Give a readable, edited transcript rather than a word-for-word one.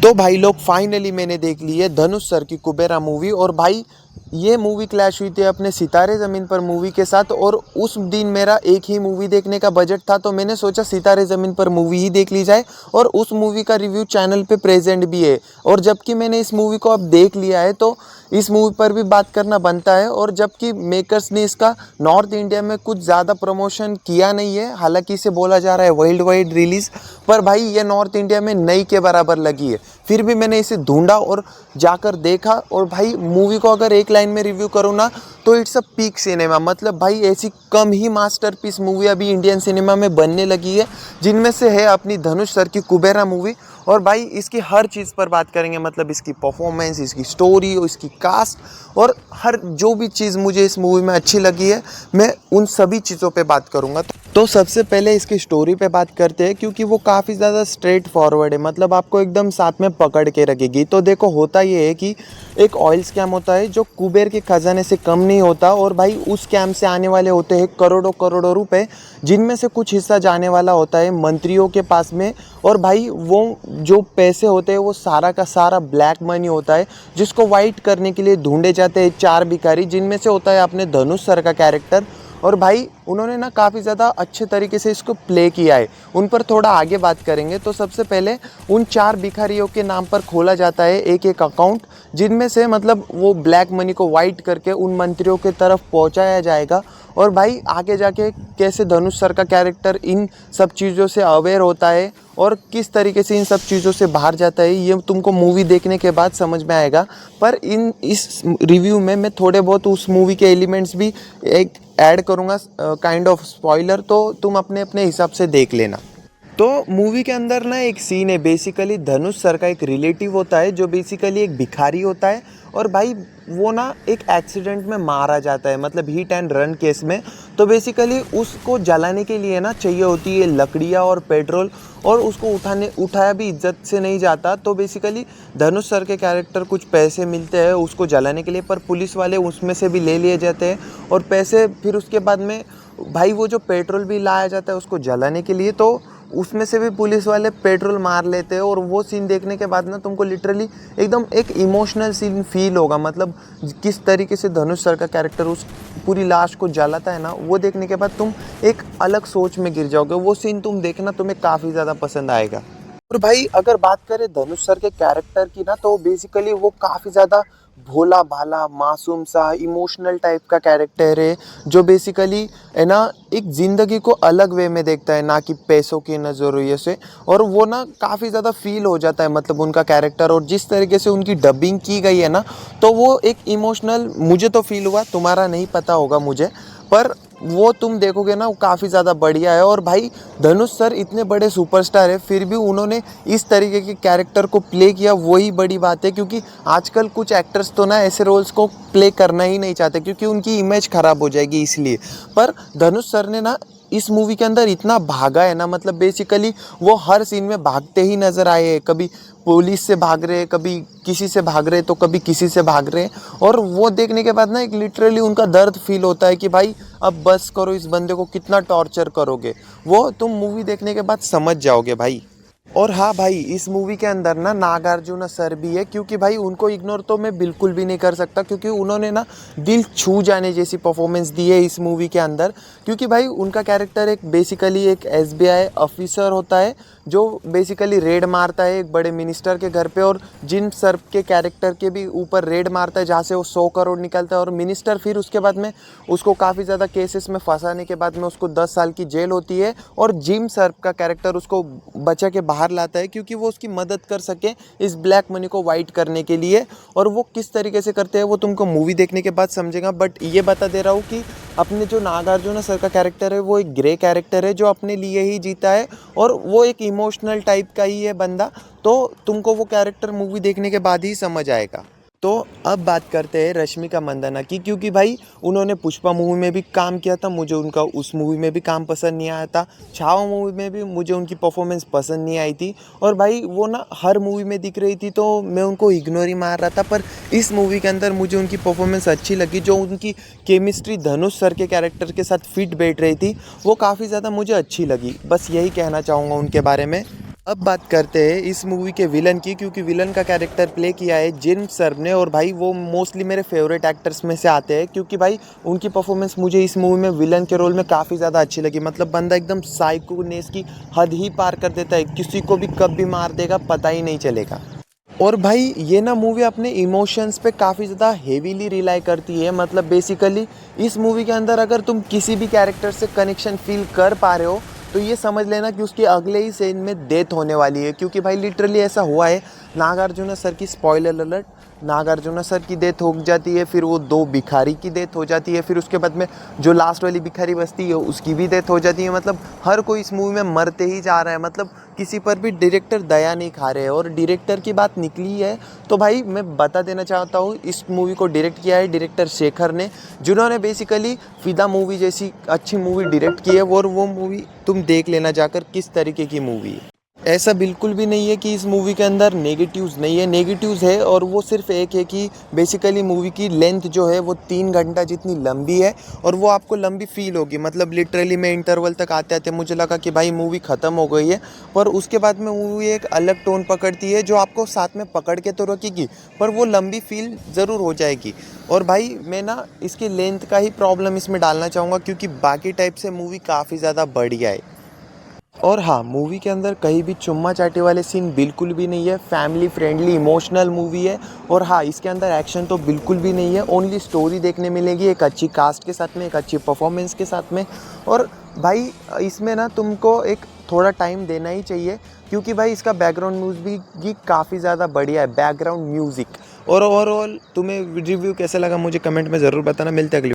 तो भाई लोग फाइनली मैंने देख ली है धनुष सर की कुबेरा मूवी। और भाई ये मूवी क्लैश हुई थी अपने सितारे ज़मीन पर मूवी के साथ। और उस दिन मेरा एक ही मूवी देखने का बजट था, तो मैंने सोचा सितारे ज़मीन पर मूवी ही देख ली जाए। और उस मूवी का रिव्यू चैनल पे प्रेजेंट भी है। और जबकि मैंने इस मूवी को अब देख लिया है तो इस मूवी पर भी बात करना बनता है। और जबकि मेकर्स ने इसका नॉर्थ इंडिया में कुछ ज़्यादा प्रमोशन किया नहीं है, हालांकि इसे बोला जा रहा है वर्ल्ड वाइड रिलीज़, पर भाई ये नॉर्थ इंडिया में नई के बराबर लगी है। फिर भी मैंने इसे ढूंढा और जाकर देखा। और भाई मूवी को अगर एक लाइन में रिव्यू करूँ ना तो इट्स अ पीक सिनेमा। मतलब भाई ऐसी कम ही मास्टरपीस मूवी अभी इंडियन सिनेमा में बनने लगी है, जिनमें से है अपनी धनुष सर की कुबेरा मूवी। और भाई इसकी हर चीज़ पर बात करेंगे, मतलब इसकी परफॉर्मेंस, इसकी स्टोरी, इसकी कास्ट और हर जो भी चीज़ मुझे इस मूवी में अच्छी लगी है, मैं उन सभी चीज़ों पे बात करूँगा। तो सबसे पहले इसकी स्टोरी पे बात करते हैं, क्योंकि वो काफ़ी ज़्यादा स्ट्रेट फॉरवर्ड है। मतलब आपको एकदम साथ में पकड़ के रखेगी। तो देखो, होता ये है कि एक ऑयल स्कैम होता है जो कुबेर के खजाने से कम नहीं होता। और भाई उस स्कैम से आने वाले होते हैं करोड़ों करोड़ों रुपए, जिनमें से कुछ हिस्सा जाने वाला होता है मंत्रियों के पास में। और भाई वो जो पैसे होते हैं वो सारा का सारा ब्लैक मनी होता है, जिसको वाइट करने के लिए ढूंढे जाते हैं चार भिखारी, जिनमें से होता है अपने धनुष सर का कैरेक्टर। और भाई उन्होंने ना काफ़ी ज़्यादा अच्छे तरीके से इसको प्ले किया है। उन पर थोड़ा आगे बात करेंगे। तो सबसे पहले उन चार भिखारियों के नाम पर खोला जाता है एक एक अकाउंट, जिनमें से मतलब वो ब्लैक मनी को वाइट करके उन मंत्रियों के तरफ पहुंचाया जाएगा। और भाई आगे जाके कैसे धनुष सर का कैरेक्टर इन सब चीज़ों से अवेयर होता है और किस तरीके से इन सब चीज़ों से बाहर जाता है, ये तुमको मूवी देखने के बाद समझ में आएगा। पर इस रिव्यू में मैं थोड़े बहुत उस मूवी के एलिमेंट्स भी एक ऐड करूँगा, काइंड ऑफ स्पॉइलर, तो तुम अपने अपने हिसाब से देख लेना। तो मूवी के अंदर ना एक सीन है, बेसिकली धनुष सर का एक रिलेटिव होता है जो बेसिकली एक भिखारी होता है। और भाई वो ना एक एक्सीडेंट में मारा जाता है, मतलब हिट एंड रन केस में। तो बेसिकली उसको जलाने के लिए ना चाहिए होती है लकड़ियाँ और पेट्रोल, और उसको उठाया भी इज्जत से नहीं जाता। तो बेसिकली धनुष सर के कैरेक्टर कुछ पैसे मिलते हैं उसको जलाने के लिए, पर पुलिस वाले उसमें से भी ले लिए जाते हैं और पैसे। फिर उसके बाद में भाई वो जो पेट्रोल भी लाया जाता है उसको जलाने के लिए, तो उसमें से भी पुलिस वाले पेट्रोल मार लेते हैं। और वो सीन देखने के बाद ना तुमको लिटरली एकदम एक इमोशनल सीन फील होगा। मतलब किस तरीके से धनुष सर का कैरेक्टर उस पूरी लाश को जलाता है ना, वो देखने के बाद तुम एक अलग सोच में गिर जाओगे। वो सीन तुम देखना, तुम्हें काफ़ी ज़्यादा पसंद आएगा। और भाई अगर बात करें धनुष सर के कैरेक्टर की ना, तो बेसिकली वो काफ़ी ज़्यादा भोला भाला मासूम सा इमोशनल टाइप का कैरेक्टर है, जो बेसिकली है ना एक ज़िंदगी को अलग वे में देखता है, ना कि पैसों के नज़रिए से। और वो ना काफ़ी ज़्यादा फील हो जाता है, मतलब उनका कैरेक्टर और जिस तरीके से उनकी डबिंग की गई है ना, तो वो एक इमोशनल मुझे तो फील हुआ, तुम्हारा नहीं पता होगा मुझे, पर वो तुम देखोगे ना वो काफ़ी ज़्यादा बढ़िया है। और भाई धनुष सर इतने बड़े सुपरस्टार है, फिर भी उन्होंने इस तरीके के कैरेक्टर को प्ले किया, वही बड़ी बात है। क्योंकि आजकल कुछ एक्टर्स तो ना ऐसे रोल्स को प्ले करना ही नहीं चाहते, क्योंकि उनकी इमेज ख़राब हो जाएगी इसलिए। पर धनुष सर ने ना इस मूवी के अंदर इतना भागा है ना, मतलब बेसिकली वो हर सीन में भागते ही नज़र आए हैं। कभी पुलिस से भाग रहे, कभी किसी से भाग रहे, तो कभी किसी से भाग रहे। और वो देखने के बाद ना एक लिटरली उनका दर्द फील होता है कि भाई अब बस करो, इस बंदे को कितना टॉर्चर करोगे। वो तुम मूवी देखने के बाद समझ जाओगे भाई। और हाँ भाई, इस मूवी के अंदर ना नागार्जुन सर भी है, क्योंकि भाई उनको इग्नोर तो मैं बिल्कुल भी नहीं कर सकता, क्योंकि उन्होंने ना दिल छू जाने जैसी परफॉर्मेंस दी है इस मूवी के अंदर। क्योंकि भाई उनका कैरेक्टर एक बेसिकली एक एसबीआई ऑफिसर होता है, जो बेसिकली रेड मारता है एक बड़े मिनिस्टर के घर पे। और जिन सर के कैरेक्टर के भी ऊपर रेड मारता है, जहाँ से वो 100 करोड़ निकलता है। और मिनिस्टर फिर उसके बाद में उसको काफ़ी ज़्यादा केसेस में फंसाने के बाद में उसको 10 साल की जेल होती है। और जिम सर का कैरेक्टर उसको बचा के बाहर लाता है, क्योंकि वो उसकी मदद कर सके इस ब्लैक मनी को वाइट करने के लिए। और वो किस तरीके से करते हैं वो तुमको मूवी देखने के बाद समझेगा। बट ये बता दे रहा हूँ कि अपने जो नागार्जुन सर का कैरेक्टर है वो एक ग्रे कैरेक्टर है, जो अपने लिए ही जीता है और वो एक इमोशनल टाइप का ही है बंदा। तो तुमको वो कैरेक्टर मूवी देखने के बाद ही समझ आएगा। तो अब बात करते हैं रश्मिका मंदाना की, क्योंकि भाई उन्होंने पुष्पा मूवी में भी काम किया था, मुझे उनका उस मूवी में भी काम पसंद नहीं आया था। छावा मूवी में भी मुझे उनकी परफॉर्मेंस पसंद नहीं आई थी। और भाई वो ना हर मूवी में दिख रही थी, तो मैं उनको इग्नोर ही मार रहा था। पर इस मूवी के अंदर मुझे उनकी परफॉर्मेंस अच्छी लगी, जो उनकी केमिस्ट्री धनुष सर के कैरेक्टर के साथ फिट बैठ रही थी, वो काफ़ी ज़्यादा मुझे अच्छी लगी। बस यही कहना चाहूँगा उनके बारे में। अब बात करते हैं इस मूवी के विलन की, क्योंकि विलन का कैरेक्टर प्ले किया है जिम सर्ब ने, और भाई वो मोस्टली मेरे फेवरेट एक्टर्स में से आते हैं, क्योंकि भाई उनकी परफॉर्मेंस मुझे इस मूवी में विलन के रोल में काफ़ी ज़्यादा अच्छी लगी। मतलब बंदा एकदम साइकोनेस की हद ही पार कर देता है, किसी को भी कब भी मार देगा पता ही नहीं चलेगा। और भाई ये ना मूवी अपने इमोशंस पे काफ़ी ज़्यादा हेवीली रिलाई करती है। मतलब बेसिकली इस मूवी के अंदर अगर तुम किसी भी कैरेक्टर से कनेक्शन फील कर पा रहे हो तो ये समझ लेना कि उसके अगले ही सीन में डेथ होने वाली है, क्योंकि भाई लिटरली ऐसा हुआ है। नागार्जुन सर की, स्पॉइलर अलर्ट, नागार्जुन सर की डेथ हो जाती है, फिर वो दो भिखारी की डेथ हो जाती है, फिर उसके बाद में जो लास्ट वाली भिखारी बचती है उसकी भी डेथ हो जाती है। मतलब हर कोई इस मूवी में मरते ही जा रहा है। मतलब किसी पर भी डायरेक्टर दया नहीं खा रहे हैं। और डायरेक्टर की बात निकली है तो भाई मैं बता देना चाहता हूँ, इस मूवी को डायरेक्ट किया है डायरेक्टर शेखर ने, जिन्होंने बेसिकली फिदा मूवी जैसी अच्छी मूवी डायरेक्ट की है। और वो मूवी तुम देख लेना जाकर किस तरीके की मूवी है। ऐसा बिल्कुल भी नहीं है कि इस मूवी के अंदर नेगेटिव्स नहीं है, नेगेटिव्स है, और वो सिर्फ एक है कि बेसिकली मूवी की लेंथ जो है वो 3 घंटा जितनी लंबी है, और वो आपको लंबी फील होगी। मतलब लिटरली मैं इंटरवल तक आते आते मुझे लगा कि भाई मूवी ख़त्म हो गई है, पर उसके बाद में मूवी एक अलग टोन पकड़ती है जो आपको साथ में पकड़ के तो रखेगी, पर वो लंबी फील ज़रूर हो जाएगी। और भाई मैं ना इसकी लेंथ का ही प्रॉब्लम इसमें डालना चाहूँगा, क्योंकि बाकी टाइप से मूवी काफ़ी ज़्यादा बढ़िया है। और हाँ, मूवी के अंदर कहीं भी चुम्मा चाटी वाले सीन बिल्कुल भी नहीं है। फैमिली फ्रेंडली इमोशनल मूवी है। और हाँ, इसके अंदर एक्शन तो बिल्कुल भी नहीं है, ओनली स्टोरी देखने मिलेगी एक अच्छी कास्ट के साथ में, एक अच्छी परफॉर्मेंस के साथ में। और भाई इसमें ना तुमको एक थोड़ा टाइम देना ही चाहिए, क्योंकि भाई इसका बैकग्राउंड म्यूजिक भी काफ़ी ज़्यादा बढ़िया है, बैकग्राउंड म्यूज़िक। और ओवरऑल तुम्हें रिव्यू कैसा लगा मुझे कमेंट में ज़रूर बताना। मिलते हैं अगली